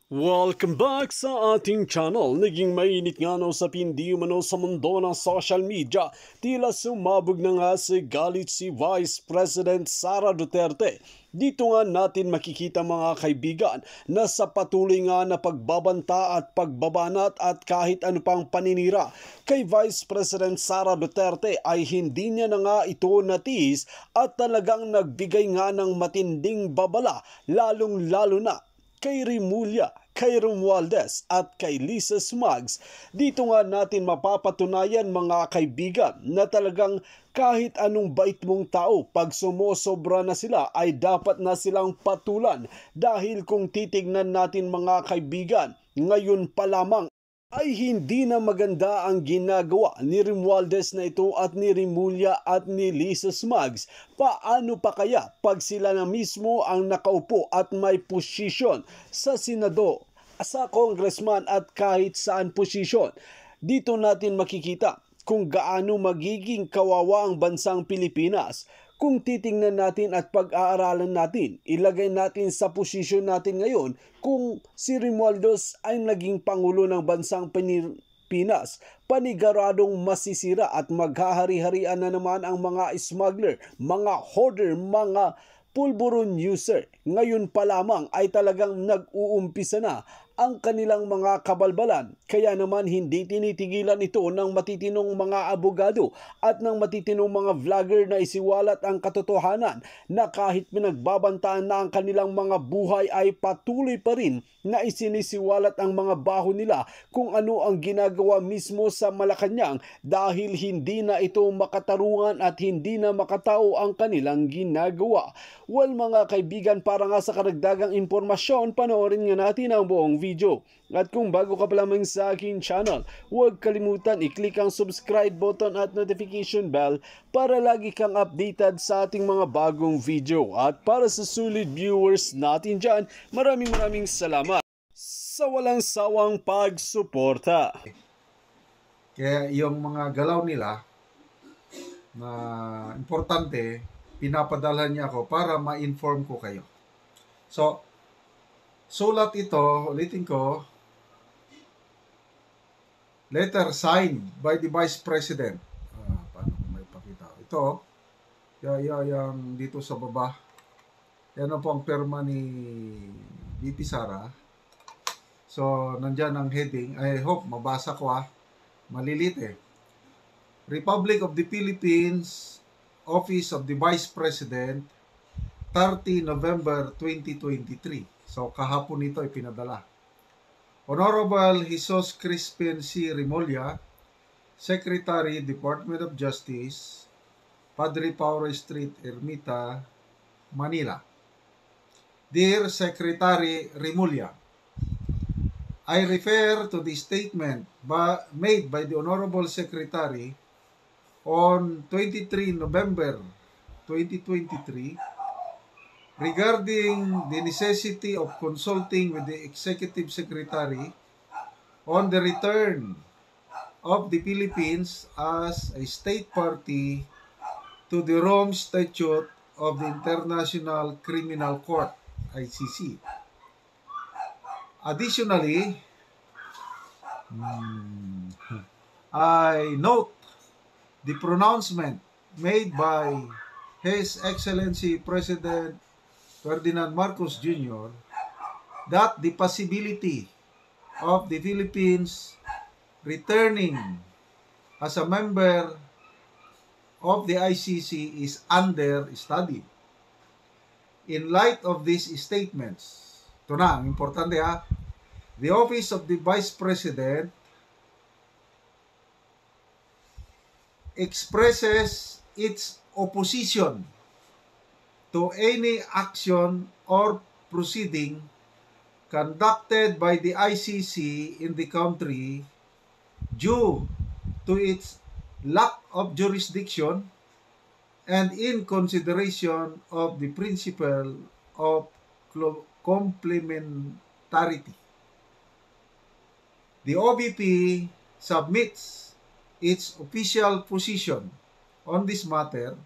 Welcome back sa ating channel. Naging mainit nga no sa pindi umano sa mundo ng social media. Tila sumabog na nga si galit si Vice President Sara Duterte. Dito nga natin makikita mga kaibigan na sa patuloy nga na pagbabanta at pagbabanat at kahit ano pang paninira kay Vice President Sara Duterte ay hindi niya na nga ito natiis at talagang nagbigay nga ng matinding babala lalong-lalo na kay Rimulya, kay Romualdez at kay Lisa Smugs. Dito nga natin mapapatunayan mga kaibigan na talagang kahit anong bait mong tao, pag sumosobra na sila ay dapat na silang patulan. Dahil kung titignan natin mga kaibigan, ngayon pa lamang ay hindi na maganda ang ginagawa ni Romualdez na ito at ni Rimulya at ni Lisa Smugs. Paano pa kaya pag sila na mismo ang nakaupo at may posisyon sa Senado, sa Congressman at kahit saan posisyon? Dito natin makikita kung gaano magiging kawawa ang bansang Pilipinas. Kung titingnan natin at pag-aaralan natin, ilagay natin sa posisyon natin ngayon kung si Romualdez ay naging pangulo ng bansang Pilipinas, paniguradong masisira at maghahari-harian na naman ang mga smuggler, mga hoarder, mga pulburon user. Ngayon pa lamang ay talagang nag-uumpisa na ang kanilang mga kabalbalan. Kaya naman hindi tinitigilan ito ng matitinong mga abogado at ng matitinong mga vlogger na isiwalat ang katotohanan na kahit pinagbabantaan na ang kanilang mga buhay ay patuloy pa rin na isinisiwalat ang mga baho nila kung ano ang ginagawa mismo sa Malacanang dahil hindi na ito makatarungan at hindi na makatao ang kanilang ginagawa. Well mga kaibigan, para nga sa karagdagang impormasyon, panoorin nga natin ang buong video. At kung bago ka pa lamang sa aking channel, huwag kalimutan i-click ang subscribe button at notification bell para lagi kang updated sa ating mga bagong video. At para sa sulit viewers natin dyan, maraming salamat sa walang sawang pagsuporta. Kaya yung mga galaw nila na importante, pinapadala niya ako para ma-inform ko kayo. So, sulat ito, ulitin ko, letter signed by the Vice President. Paano ko may pakita? Ito, yung dito sa baba. Yan po ang perma ni VP Sara. So, nandyan ang heading. I hope mabasa ko Malilit Republic of the Philippines, Office of the Vice President, 30 November 2023. So, kahapon ito ipinadala. Honorable Jesus Crispin C. Rimulya, Secretary, Department of Justice, Padre Pauro Street, Ermita, Manila. Dear Secretary Rimulya, I refer to the statement made by the Honorable Secretary on 23 November 2023 regarding the necessity of consulting with the Executive Secretary on the return of the Philippines as a state party to the Rome Statute of the International Criminal Court, ICC. Additionally, I note the pronouncement made by His Excellency President Ferdinand Marcos Jr. that the possibility of the Philippines returning as a member of the ICC is under study. In light of these statements, ito na, ang importante the Office of the Vice President expresses its opposition to any action or proceeding conducted by the ICC in the country due to its lack of jurisdiction and in consideration of the principle of complementarity. The OVP submits its official position on this matter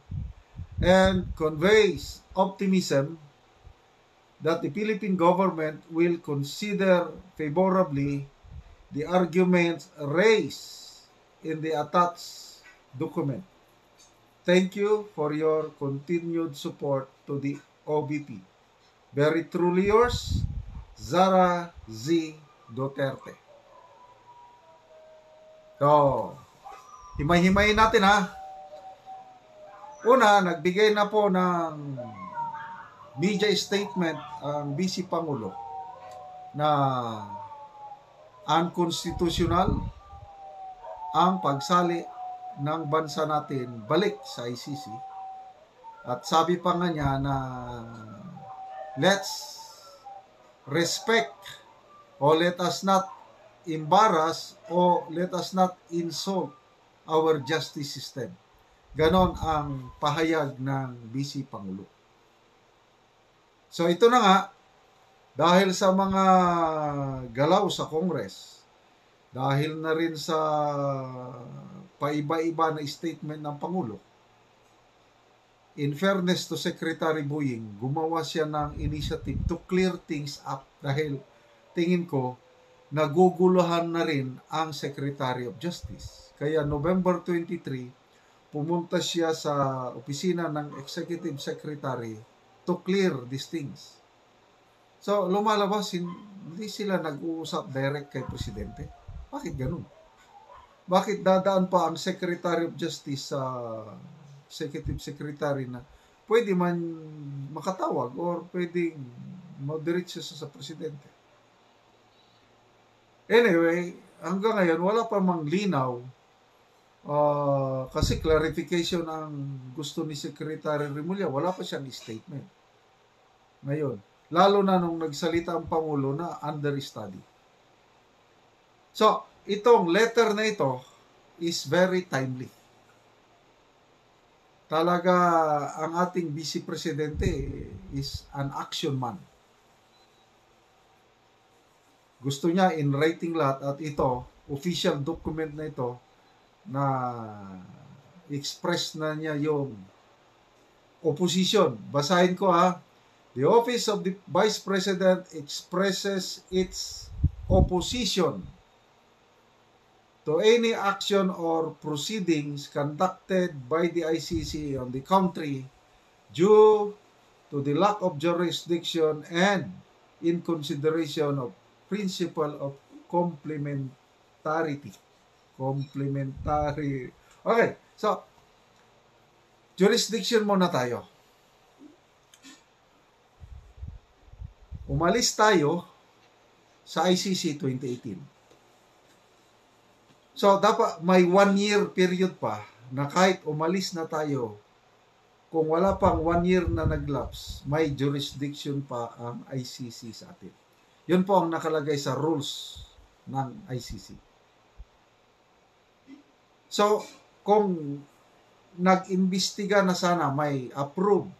and conveys optimism that the Philippine government will consider favorably the arguments raised in the attached document. Thank you for your continued support to the OBP. Very truly yours, Zara Z. Duterte. So, himay-himayin natin ha. Una, nagbigay na po ng media statement ang Vice Pangulo na unconstitutional ang pagsali ng bansa natin balik sa ICC. At sabi pa nga niya na let's respect o let us not embarrass o let us not insult our justice system. Ganon ang pahayag ng Vice Pangulo. So ito na nga, dahil sa mga galaw sa Congress, dahil na rin sa paiba-iba na statement ng Pangulo, in fairness to Secretary Boying, gumawa siya ng initiative to clear things up dahil tingin ko naguguluhan na rin ang Secretary of Justice. Kaya November 23, pumunta siya sa opisina ng Executive Secretary to clear these things. So, lumalabas, hindi sila nag-uusap direct kay Presidente. Bakit ganun? Bakit dadaan pa ang Secretary of Justice sa Executive Secretary na pwede man makatawag or pwedeng madiretso sa Presidente? Anyway, hanggang ngayon, wala pa mang linaw kasi clarification ang gusto ni Secretary Remulla, wala pa siyang statement. Ngayon, lalo na nung nagsalita ang Pangulo na under study. So, itong letter na ito is very timely. Talaga, ang ating Vice Presidente is an action man. Gusto niya in writing lahat at ito, official document na ito, na express na niya yung opposition. Basahin ko ha. The Office of the Vice President expresses its opposition to any action or proceedings conducted by the ICC on the country due to the lack of jurisdiction and in consideration of principle of complementarity. Complementary. Okay, so, jurisdiction muna tayo. Umalis tayo sa ICC 2018. So, dapat may 1-year period pa na kahit umalis na tayo, kung wala pang 1 year na naglapse, may jurisdiction pa ang ICC sa atin. Yun po ang nakalagay sa rules ng ICC. So, kung nag-imbestiga na sana may approved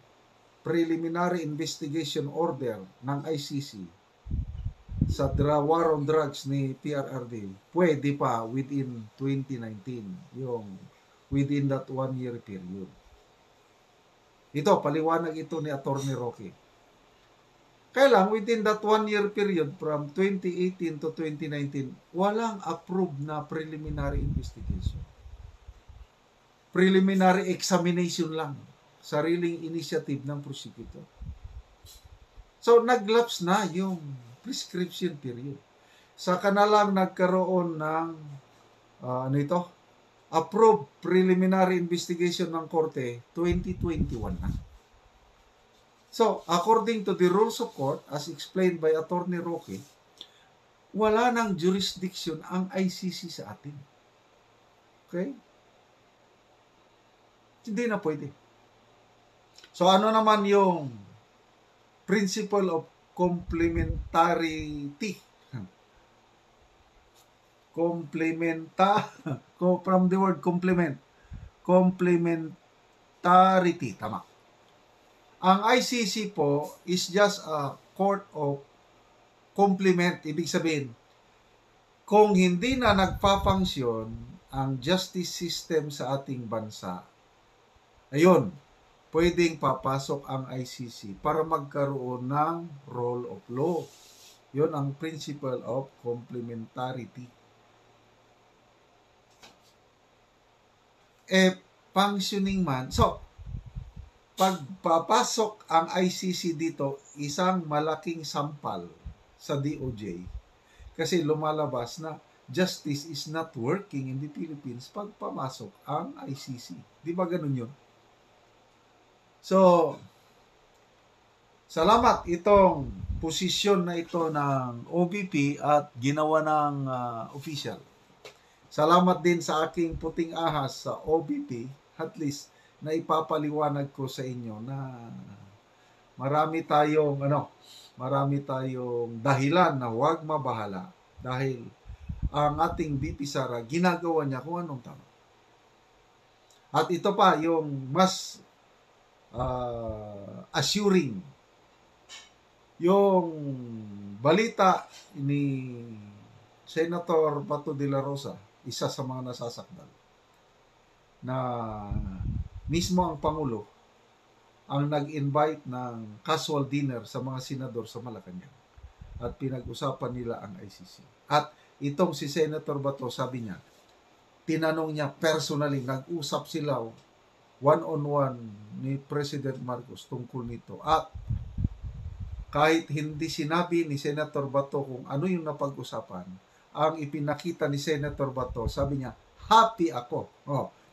preliminary investigation order ng ICC sa war on drugs ni PRRD, pwede pa within 2019, yung within that 1-year period. Ito, paliwanag ito ni Attorney Roque. Kaya lang, within that 1-year period from 2018 to 2019, walang approved na preliminary investigation. Preliminary examination lang. Sariling initiative ng prosecutor. So, naglapse na yung prescription period. Saka na lang nagkaroon ng approved preliminary investigation ng korte 2021 na. So, according to the rules of court, as explained by Attorney Roque, wala nang jurisdiction ang ICC sa atin. Okay? Hindi na pwede. So, ano naman yung principle of complementarity? From the word complement. Complementarity. Tama. Ang ICC po is just a court of complement. Ibig sabihin, kung hindi na nagpa-function ang justice system sa ating bansa, ayun, pwedeng papasok ang ICC para magkaroon ng rule of law. Yun ang principle of complementarity. Functioning man. So, pagpapasok ang ICC dito, isang malaking sampal sa DOJ. Kasi lumalabas na justice is not working in the Philippines pag pamasok ang ICC. Di ba ganun yun? So, salamat itong posisyon na ito ng OBP at ginawa ng official. Salamat din sa aking puting ahas sa OBP, at least na ipapaliwanag ko sa inyo na marami tayong dahilan na huwag mabahala dahil ang ating BP Sara ginagawa niya kung anong tama. At ito pa yung mas assuring, yung balita ni Senator Bato de la Rosa, isa sa mga nasasakdal, na mismo ang Pangulo ang nag-invite ng casual dinner sa mga senador sa Malacanang at pinag-usapan nila ang ICC. At itong si Senator Bato, sabi niya, tinanong niya personally, nag-usap sila one-on-one ni President Marcos tungkol nito. At kahit hindi sinabi ni Senator Bato kung ano yung napag-usapan, ang ipinakita ni Senator Bato, sabi niya, happy ako.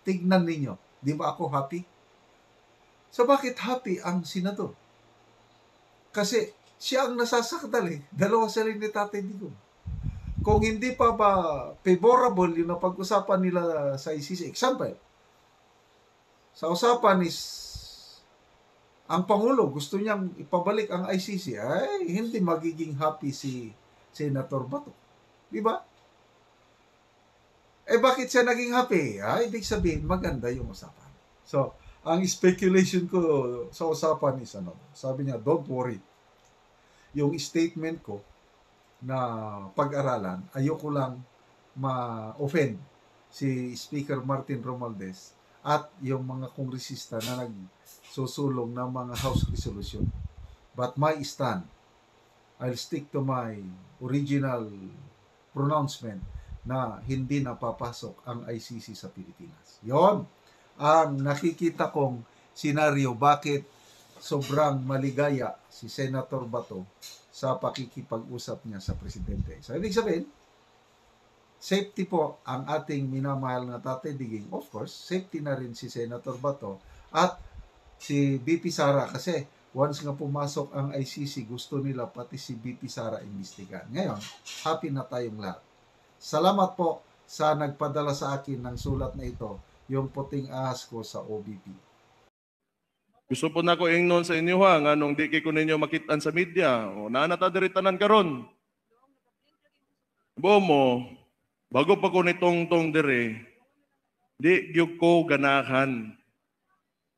Tignan ninyo, di ba ako happy? So bakit happy ang senador? Kasi siya ang nasasakdal eh. Dalawa sila ni Tatay Digong. Kung hindi pa ba favorable yung napag-usapan nila sa ICC, example, sa usapan is ang Pangulo gusto niyang ipabalik ang ICC, ay hindi magiging happy si Senator Bato. Di ba? Bakit siya naging happy? Ibig sabihin, maganda yung usapan. So, ang speculation ko sa usapan is, sabi niya, don't worry. Yung statement ko na pag-aralan, ayoko lang ma-offend si Speaker Martin Romualdez at yung mga kongresista na nagsusulong ng mga House resolution. But my stand, I'll stick to my original pronouncement na hindi napapasok ang ICC sa Pilipinas. Yon ang nakikita kong senaryo bakit sobrang maligaya si Senator Bato sa pakikipag-usap niya sa Presidente. So, ibig sabihin, safety po ang ating minamahal na Tatay Diging. Of course, safety na rin si Senator Bato at si BP Sara kasi once nga pumasok ang ICC, gusto nila pati si BP Sara imbestigahan. Ngayon, happy na tayong lahat. Salamat po sa nagpadala sa akin ng sulat na ito, yung puting ahas ko sa OBP. Gusto po na ko ingnon sa inyo nga nung di ko ninyo makitaan sa media. O naanata diritanan karon. Bomo, bago pa ko nitong dire, di gyud ko ganahan.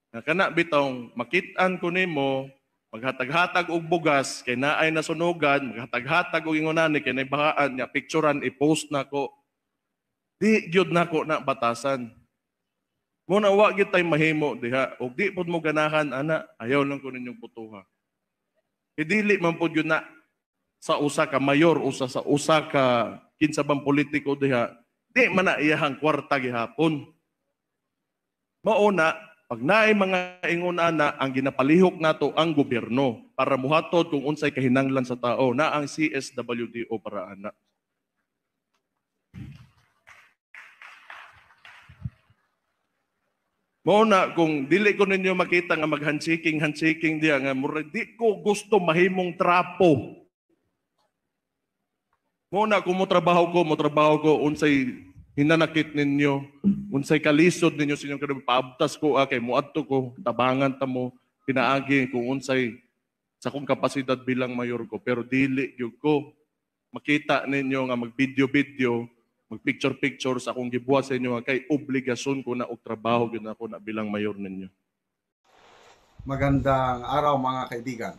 Kana bitong makitaan ko nimo, maghatag-hatag og bugas kay naay nasunugan, maghatag-hatag og ingonani kay naibahaan nya picturean i-post nako. Di gyud nako na batasan. Muna wa gyud tay mahimo diha og di pud mo ganahan ana, ayaw lang ko ninyong putuha. Dili man pud gyud na sa usa ka mayor usa sa usa ka kinsa bang politiko diha, di man na iyahang kwarta gihapon. Mauna pag naay mga ingon ana ang ginapalihok nato ang gobyerno para muhatod kung unsay kahinanglan sa tao na ang CSWDO para ana. Mauna kung dili ko ninyo makita nga mag-handshaking diya nga murag di ko gusto mahimong trapo. Mauna kung mo trabaho ko unsay hinanakit ninyo, unsay kalisod ninyo sa inyong kanang paabtas ko kay muadto ko tabangan ta mo pinaagi kung unsay sa kong kapasidad bilang mayor ko pero dili gyud ko makita ninyo nga mag-video mag-picture sa akong gibuhat sa inyo kay obligasyon ko na og trabaho gyud ako na bilang mayor ninyo. Magandang araw mga kaibigan.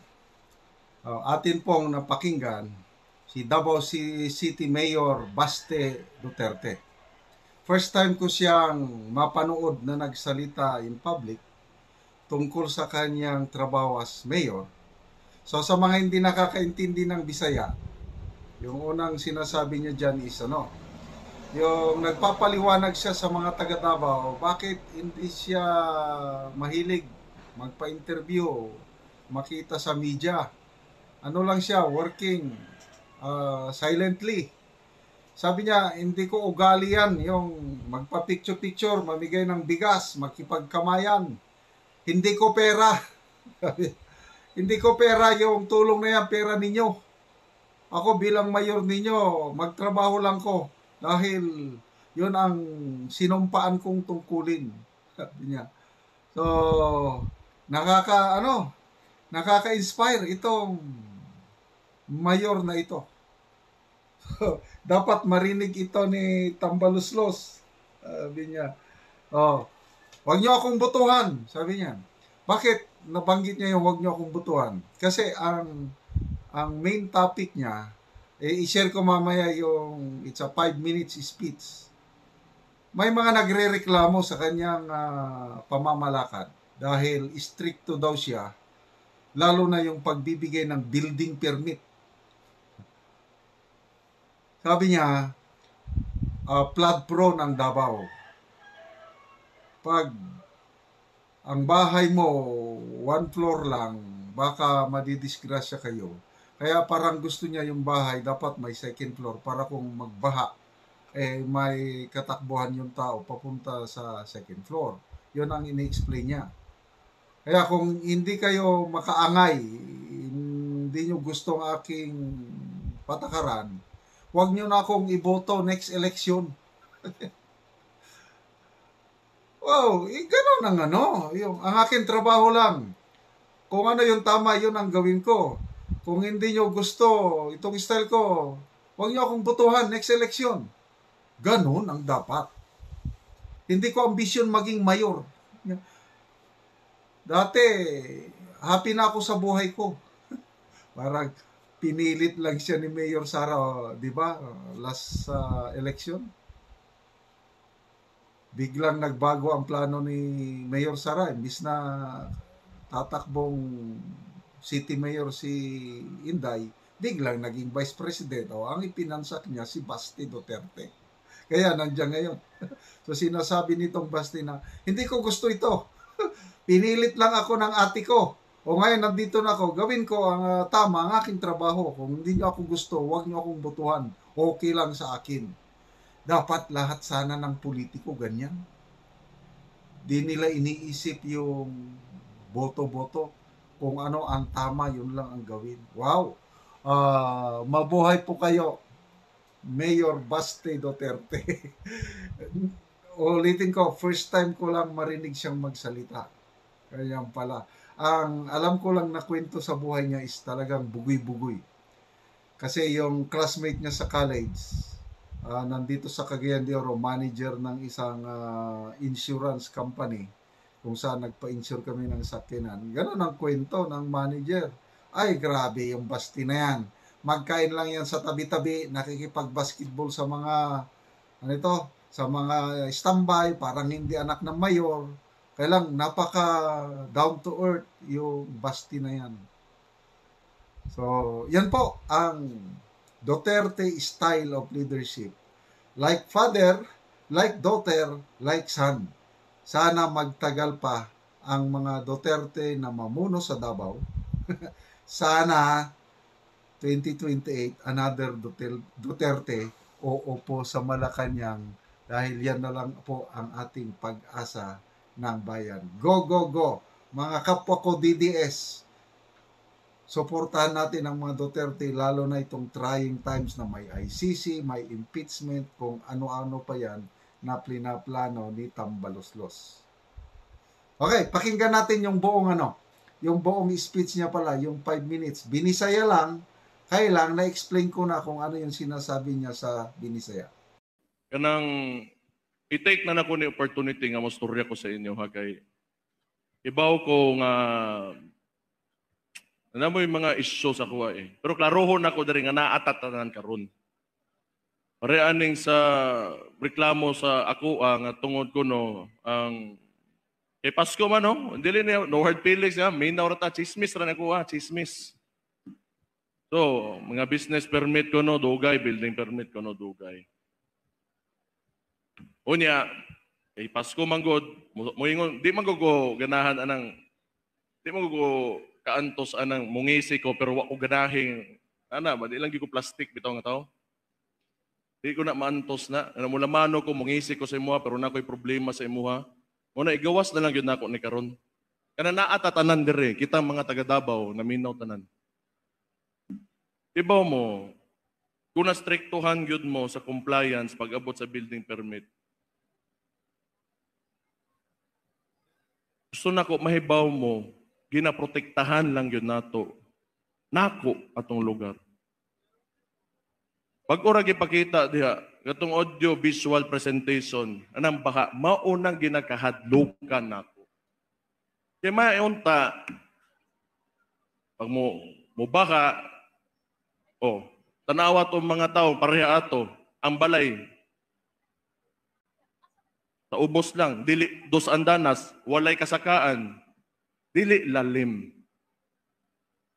Atin pong napakinggan si Davao City Mayor Baste Duterte. First time ko siyang mapanood na nagsalita in public tungkol sa kanyang trabaho as mayor. So sa mga hindi nakakaintindi ng Bisaya, yung unang sinasabi niya dyan is yung nagpapaliwanag siya sa mga taga Davao, bakit hindi siya mahilig magpa-interview, makita sa media. Ano lang siya, working silently. Sabi niya, hindi ko ugali yan, yung magpa-picture-picture, mamigay ng bigas, makipagkamayan. Hindi ko pera. Hindi ko pera yung tulong na yan, pera ninyo. Ako bilang mayor ninyo, magtrabaho lang ko. Dahil yun ang sinumpaan kong tungkulin. Sabi niya. So, nakaka-inspire itong mayor na ito. Dapat marinig ito ni Tambaluslos. Sabi niya, wag niyo akong butuhan. Sabi niya. Bakit nabanggit niya yung wag niyo akong butuhan? Kasi ang main topic niya, i-share ko mamaya yung it's a 5 minutes speech. May mga nagre-reklamo sa kanyang pamamalakad dahil stricto daw siya, lalo na yung pagbibigay ng building permit. Sabi niya, flood prone ang Davao. Pag ang bahay mo, 1 floor lang, baka madidisgrasya kayo. Kaya parang gusto niya yung bahay, dapat may 2nd floor para kung magbaha, may katakbuhan yung tao papunta sa 2nd floor. Yun ang ini-explain niya. Kaya kung hindi kayo makaangay, hindi nyo gustong aking patakaran, huwag nyo na akong iboto next election. Wow, ganun ang ang aking trabaho lang. Kung ano yung tama, yun ang gawin ko. Kung hindi nyo gusto itong style ko, huwag nyo akong butuhan next election. Ganun ang dapat. Hindi ko ambisyon maging mayor. Dati, happy na ako sa buhay ko. Parang pinilit lang siya ni Mayor Sara, di ba? Last election. Biglang nagbago ang plano ni Mayor Sara. Imbis na tatakbong city mayor si Inday, biglang naging vice president. Ang ipinansak niya si Basti Duterte. Kaya nandiyan ngayon. So sinasabi nitong Basti na, hindi ko gusto ito. Pinilit lang ako ng ate ko. Ngayon nandito na ako, gawin ko ang tama, ang aking trabaho. Kung hindi niyo ako gusto, huwag niyo akong butuhan. Okay lang sa akin. Dapat lahat sana ng politiko ganyan. Di nila iniisip yung boto-boto. Kung ano ang tama, yun lang ang gawin. Wow! Mabuhay po kayo, Mayor Basti Duterte. Ulitin ko, first time ko lang marinig siyang magsalita. Kaya pala. Ang alam ko lang na kwento sa buhay niya is talagang bugoy-bugoy. Kasi yung classmate niya sa college, nandito sa Cagayan de Oro, manager ng isang insurance company, kung saan nagpa-insure kami ng sakyanan. Ganun ang kwento ng manager. Ay, grabe yung Basti na yan. Magkain lang yan sa tabi-tabi, nakikipag-basketball sa mga, sa mga standby, parang hindi anak ng mayor. Kaya lang, napaka down to earth yung Basti na yan. So, yan po ang Duterte style of leadership. Like father, like daughter, like son. Sana magtagal pa ang mga Duterte na mamuno sa Davao. Sana 2028, another Duterte uupo sa Malacanang dahil yan na lang po ang ating pag-asa ng bayan. Go, go, go! Mga kapwa ko DDS, suportahan natin ang mga Duterte, lalo na itong trying times na may ICC, may impeachment, kung ano-ano pa yan na plano ni Tambaluslos. Okay, pakinggan natin yung buong speech niya pala, yung 5 minutes. Binisaya lang, kaya lang na-explain ko na kung ano yung sinasabi niya sa Binisaya. Kanang i-take na ko ni opportunity nga mastorya ko sa inyo kay ibaw ko nga mo yung mga isyo sa kuha Pero klarohon ako diri nga naatatanan karon. Pareaning sa reklamo sa ako nga tungod ko ang Kay Pasko man no, dili niya no hard feelings nga, may naurata chismis ra nakuha, chismis. So, mga business permit ko no dugay, building permit ko no dugay. Unya, kay Pasko man god, moingon di man ko ganahan anang di man ko kaantos anang mungisi ko pero wa ko ganahing ana, ba di lang gyud ko plastic bitaw nga tao. Di ko na maantos na. Ano mo lamano ko, mungisi ko sa imuha, pero na ko'y problema sa imuha. Muna, igawas na lang yun na ako ni karon. Kana naatatanan dire, kita mga taga Davao, naminaw tanan. Ibaw mo, kung na-strictuhan yun mo sa compliance pag abot sa building permit, gusto na ko mahibaw mo, ginaprotektahan lang yun nato. Nako atong lugar. Pag ora gipakita diha, katong audio visual presentation, anang baka maunang ginakahadlukan nako. Kay maunta pag mo baka tanawa tong mga tao pareha ato, ang balay sa ubos lang, dili dos andanas, walay kasakaan, dili lalim.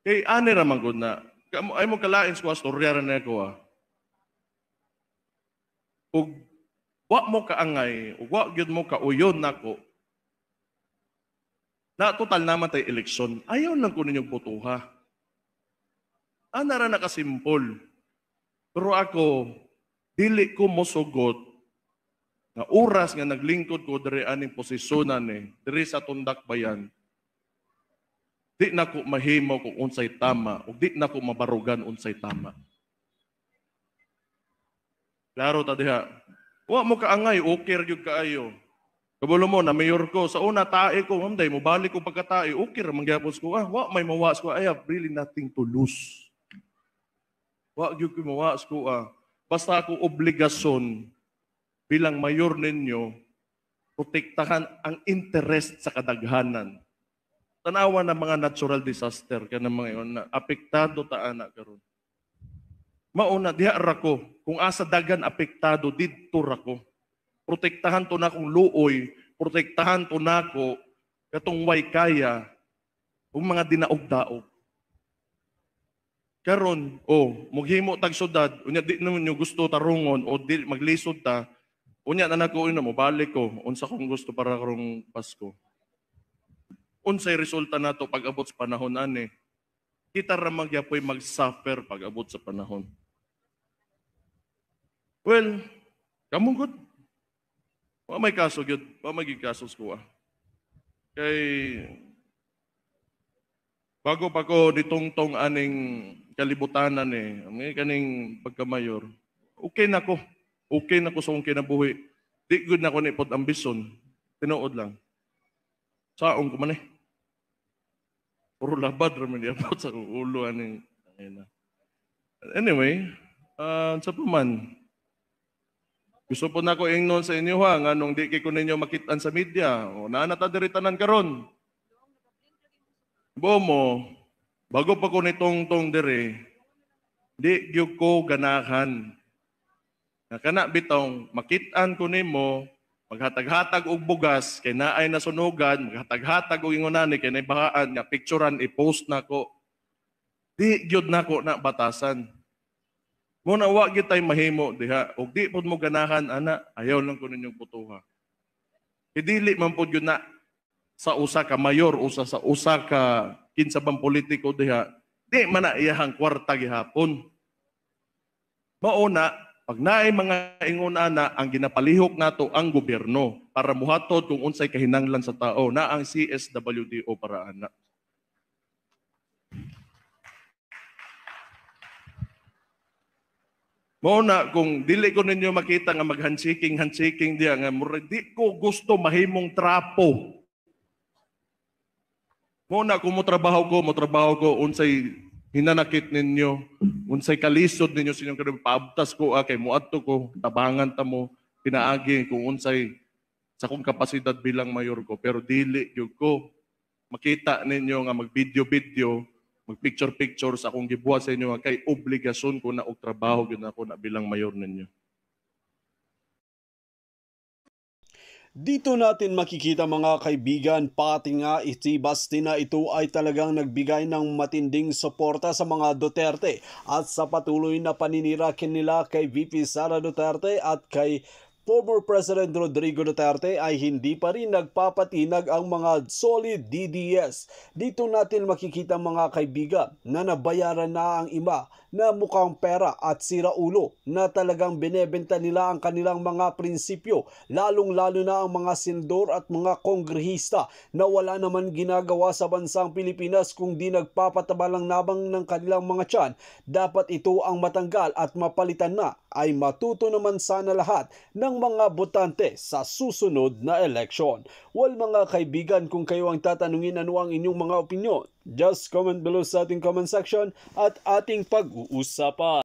Kay ani ra man gud na, ay mo kalain sa storya ra na ko ug wa mo kaangay, ug wa gyud mo kauyon nako. Na total naman tay eleksyon. Ayaw lang ko ninyong botoha. Ana ra nakasimpol. Pero ako dili ko mosugot na oras nga naglingkod ko diri aning posisyonan diri sa Tundak Bayan. Di na ko mahimo kung unsay tama ug di na ko mabarugan unsay tama. Klaro ta diha. Wa mo kaangay, okay ra gyud kaayo. Kabulo mo na mayor ko sa una tae ko, mamday mo balik ko pagkatae, okay ra man gyapon ko. Wa may mawas ko. I have really nothing to lose. Wa gyud ko mawas ko Basta ako obligasyon bilang mayor ninyo protektahan ang interest sa kadaghanan. Tanawa na mga natural disaster kana mga yon na apektado ta ana karon. Mauna diha ra ko kung asa dagan apektado didto ra ko. Protektahan to na kong luoy, protektahan to nako katong way kaya ug mga dinaog-daog. Karon mughimo tag syudad, unya di naman nyo gusto tarungon o di maglisod ta. Unya na nako mo balik ko unsa kong gusto para karong Pasko. Unsay resulta nato pag abot sa panahon ani? Kita ra magyapoy mag-suffer pag abot sa panahon. Well, kamo good. Wa may kaso gyud, wa may kasos ko Kay bago pa ko ditungtong aning kalibutanan may kaning pagkamayor. Okay na ko. Okay na ko sa akong kinabuhi. Di good na ko ni pod ambisyon. Tinuod lang. Saong ko man Puro labad ra man diapot sa ulo aning Anyway, sa paman. Gusto po na ko ingnon sa inyo nga nung di kay ko ninyo makitaan sa media. Naana ta diri tanan karon. Bomo, bago pa ko nitong diri, di gyud ko ganahan. Kana bitong makitaan ko nimo, maghatag-hatag og bugas kay naay nasunugan, maghatag-hatag og ingonani kay naay bahaan nga picturean i-post nako. Di gyud nako na batasan. Muna wa gyud tay mahimo diha ug di pud mo ganahan ana, ayaw lang ko ninyong putuha. Dili man pud gyud na sa usa ka mayor o sa usa ka kinsa bang politiko diha, di man na iyahang kwarta gihapon. Mauna, pag naay mga ingon ana ang ginapalihok nato ang gobyerno para muhatod kung unsay kahinanglan sa tao na ang CSWDO para ana. Mauna, kung dili ko ninyo makita nga mag-handshaking diya, nga di ko gusto mahimong trapo. Mauna, kung motrabaho ko, unsay hinanakit ninyo, unsay kalisod ninyo sa inyong kanang paabtas ko, kay muadto ko, tabangan ta mo, pinaagi kung unsay sa kong kapasidad bilang mayor ko. Pero dili yung ko, makita ninyo nga mag-video, mag-picture sa akong gibuhat sa inyo kay obligasyon ko na og trabaho gyud ako na bilang mayor ninyo. Dito natin makikita mga kaibigan, pati nga si Basti na ito ay talagang nagbigay ng matinding suporta sa mga Duterte at sa patuloy na paninira nila kay VP Sara Duterte at kay former President Rodrigo Duterte ay hindi pa rin nagpapatinag ang mga solid DDS. Dito natin makikita mga kaibigan na nabayaran na ang iba na mukhang pera at siraulo na talagang binebenta nila ang kanilang mga prinsipyo, lalong-lalo na ang mga senador at mga kongrehista na wala naman ginagawa sa bansang Pilipinas kung di nagpapataba lang nabang ng kanilang mga tiyan. Dapat ito ang matanggal at mapalitan na ay matuto naman sana lahat ng mga botante sa susunod na eleksyon. Well mga kaibigan, kung kayo ang tatanungin ano ang inyong mga opinyon, just comment below sa ating comment section at ating pag-uusapan.